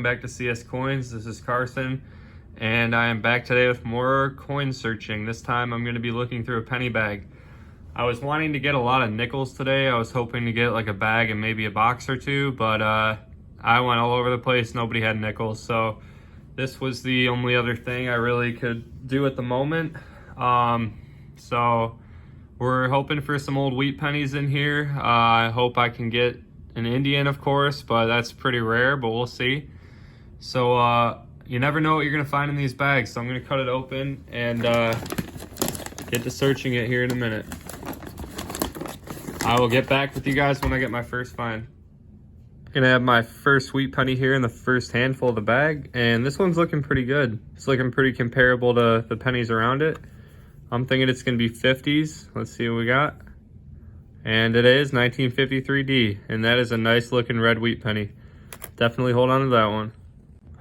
back to CS Coins. This is Carson, and I am back today with more coin searching. This time I'm going to be looking through a penny bag. I was wanting to get a lot of nickels today. I was hoping to get like a bag and maybe a box or two, but I went all over the place. Nobody had nickels, so this was the only other thing I really could do at the moment. So we're hoping for some old wheat pennies in here. I hope I can get an Indian, of course, but that's pretty rare, but we'll see. So you never know what you're gonna find in these bags, so I'm gonna cut it open and get to searching it here in a minute. I will get back with you guys when I get my first find. Gonna have my first wheat penny here in the first handful of the bag, and this one's looking pretty good. It's looking pretty comparable to the pennies around it. I'm thinking it's gonna be 50s. Let's see what we got. And it is 1953D, and that is a nice looking red wheat penny. Definitely hold on to that one.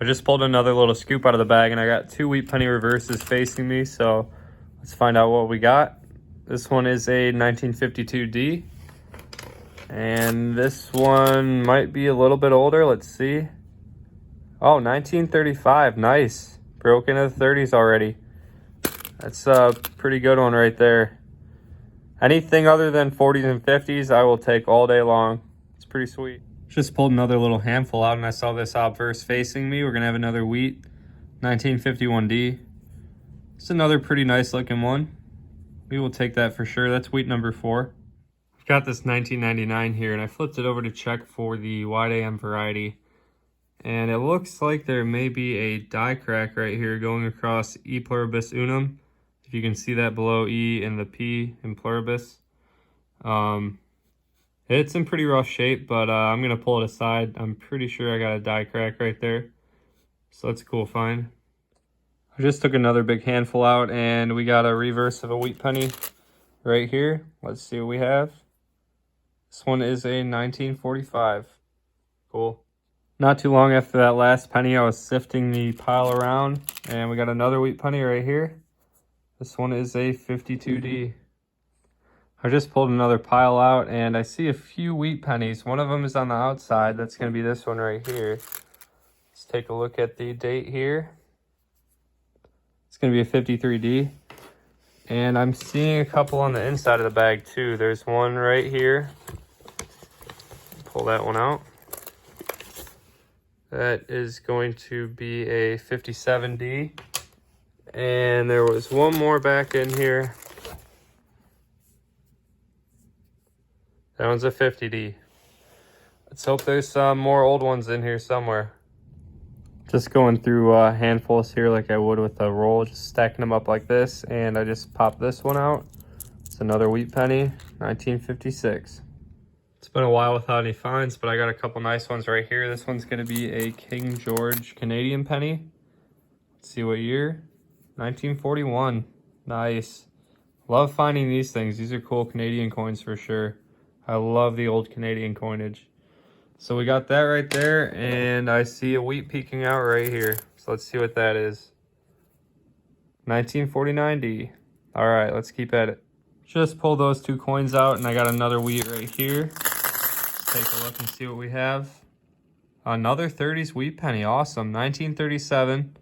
I just pulled another little scoop out of the bag, and I got two wheat penny reverses facing me, so let's find out what we got. This one is a 1952D, and this one might be a little bit older. Let's see. Oh, 1935, nice. Broke into the 30s already. That's a pretty good one right there. Anything other than 40s and 50s, I will take all day long. It's pretty sweet. Just pulled another little handful out, and I saw this obverse facing me. We're going to have another wheat, 1951D. It's another pretty nice looking one. We will take that for sure. That's wheat number 4. I've got this 1999 here, and I flipped it over to check for the wide AM variety. And it looks like there may be a die crack right here going across E pluribus unum. If you can see that below E and the P in pluribus. It's in pretty rough shape, but I'm going to pull it aside. I'm pretty sure I got a die crack right there. So that's a cool find. I just took another big handful out, and we got a reverse of a wheat penny right here. Let's see what we have. This one is a 1945. Cool. Not too long after that last penny, I was sifting the pile around, and we got another wheat penny right here. This one is a 52D. I just pulled another pile out, and I see a few wheat pennies. One of them is on the outside. That's going to be this one right here. Let's take a look at the date here. It's going to be a 53D. And I'm seeing a couple on the inside of the bag too. There's one right here. Pull that one out. That is going to be a 57D. And there was one more back in here. That one's a 50D. Let's hope there's some more old ones in here somewhere. Just going through handfuls here like I would with a roll, just stacking them up like this, and I just popped this one out. It's another wheat penny, 1956. It's been a while without any finds, but I got a couple nice ones right here. This one's going to be a King George Canadian penny. Let's see what year. 1941. Nice. Love finding these things. These are cool Canadian coins for sure. I love the old Canadian coinage. So we got that right there, and I see a wheat peeking out right here. So let's see what that is. 1949D. All right, let's keep at it. Just pulled those two coins out, and I got another wheat right here. Let's take a look and see what we have. Another 30s wheat penny. Awesome. 1937.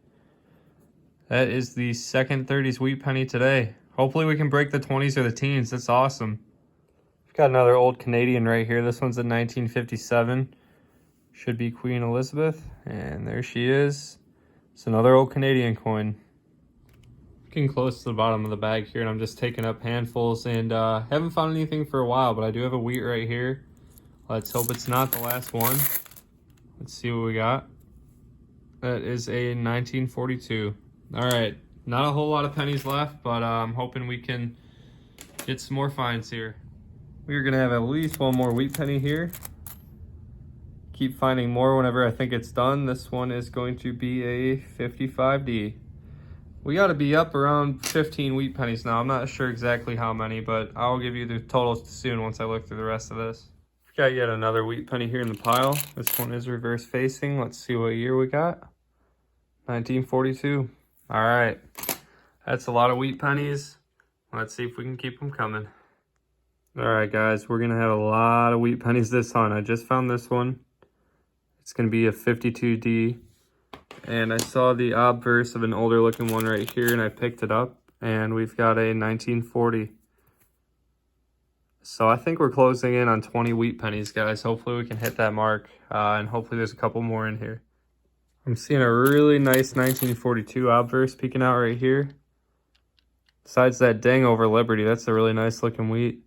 That is the second 30s wheat penny today. Hopefully we can break the 20s or the teens. That's awesome. We've got another old Canadian right here. This one's a 1957. Should be Queen Elizabeth. And there she is. It's another old Canadian coin. Getting close to the bottom of the bag here, and I'm just taking up handfuls, and haven't found anything for a while, but I do have a wheat right here. Let's hope it's not the last one. Let's see what we got. That is a 1942. All right, not a whole lot of pennies left, but I'm hoping we can get some more finds here. We're gonna have at least one more wheat penny here. Keep finding more whenever I think it's done. This one is going to be a 55D. We gotta be up around 15 wheat pennies now. I'm not sure exactly how many, but I'll give you the totals soon once I look through the rest of this. We've got yet another wheat penny here in the pile. This one is reverse facing. Let's see what year we got. 1942. All right, that's a lot of wheat pennies. Let's see if we can keep them coming. All right, guys, we're gonna have a lot of wheat pennies this hunt. I just found this one. It's gonna be a 52D. And I saw the obverse of an older looking one right here, and I picked it up, and we've got a 1940. So I think we're closing in on 20 wheat pennies, guys. Hopefully we can hit that mark, and hopefully there's a couple more in here. I'm seeing a really nice 1942 obverse peeking out right here. Besides that dang over Liberty, that's a really nice looking wheat.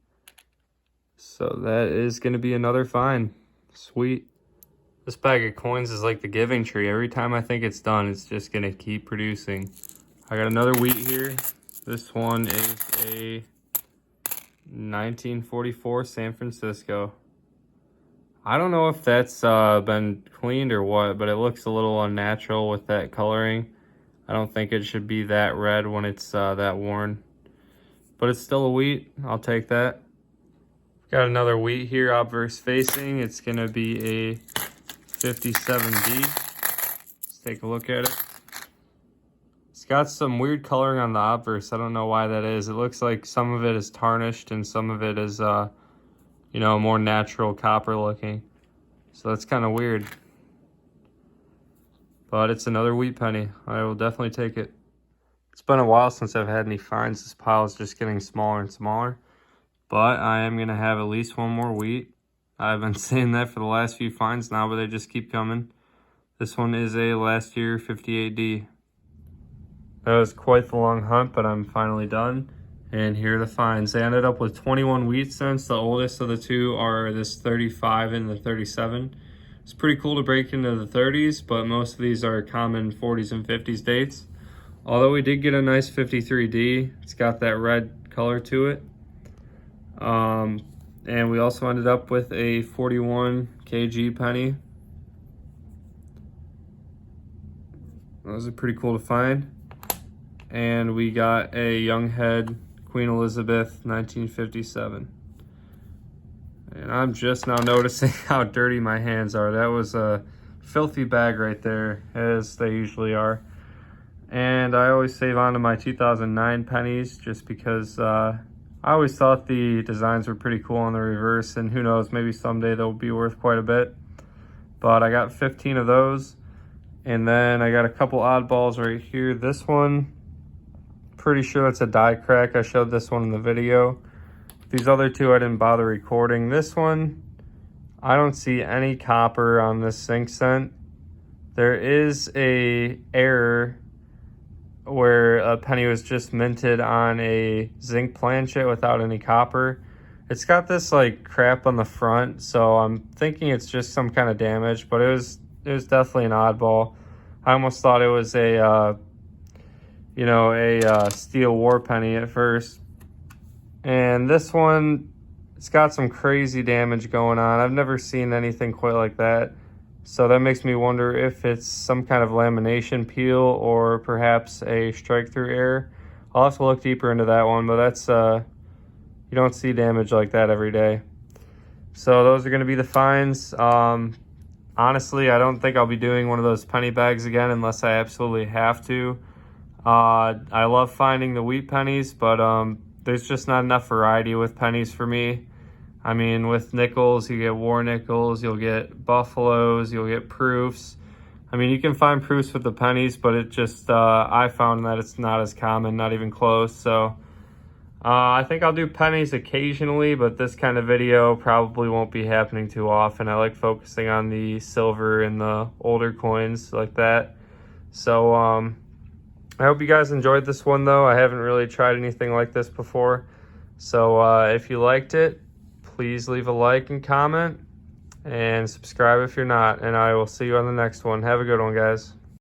So that is going to be another find. Sweet. This bag of coins is like the giving tree. Every time I think it's done, it's just going to keep producing. I got another wheat here. This one is a 1944 San Francisco. I don't know if that's been cleaned or what, but it looks a little unnatural with that coloring. I don't think it should be that red when it's that worn. But it's still a wheat. I'll take that. Got another wheat here, obverse facing. It's going to be a 57D. Let's take a look at it. It's got some weird coloring on the obverse. I don't know why that is. It looks like some of it is tarnished and some of it is, you know, more natural copper looking. So that's kind of weird. But it's another wheat penny. I will definitely take it. It's been a while since I've had any finds. This pile is just getting smaller and smaller. But I am going to have at least one more wheat. I've been saying that for the last few finds now, but they just keep coming. This one is a last year 58D. That was quite the long hunt, but I'm finally done. And here are the finds. They ended up with 21 wheat cents. The oldest of the two are this 35 and the 37. It's pretty cool to break into the 30s, but most of these are common 40s and 50s dates. Although we did get a nice 53D. It's got that red color to it. And we also ended up with a 41 kg penny. Those are pretty cool to find. And we got a young head Queen Elizabeth 1957. And I'm just now noticing how dirty my hands are. That was a filthy bag right there, as they usually are. And I always save on to my 2009 pennies just because I always thought the designs were pretty cool on the reverse, and who knows, maybe someday they'll be worth quite a bit. But I got 15 of those, and then I got a couple oddballs right here. This one, pretty sure that's a die crack. I showed this one in the video. These other two I didn't bother recording. This one, I don't see any copper on this zinc cent. There is a error where a penny was just minted on a zinc planchet without any copper. It's got this like crap on the front, so I'm thinking it's just some kind of damage, but it was definitely an oddball. I almost thought it was a you know, a steel war penny at first. And this one, it's got some crazy damage going on. I've never seen anything quite like that. So that makes me wonder if it's some kind of lamination peel or perhaps a strike-through error. I'll have to look deeper into that one, but that's, you don't see damage like that every day. So those are going to be the finds. Honestly, I don't think I'll be doing one of those penny bags again unless I absolutely have to. I love finding the wheat pennies, but there's just not enough variety with pennies for me. I mean, with nickels, you get war nickels, you'll get buffaloes, you'll get proofs. I mean, you can find proofs with the pennies, but it just, I found that it's not as common, not even close. So I think I'll do pennies occasionally, but this kind of video probably won't be happening too often. I like focusing on the silver and the older coins like that. So I hope you guys enjoyed this one, though. I haven't really tried anything like this before. So if you liked it, please leave a like and comment, and subscribe if you're not, and I will see you on the next one. Have a good one, guys.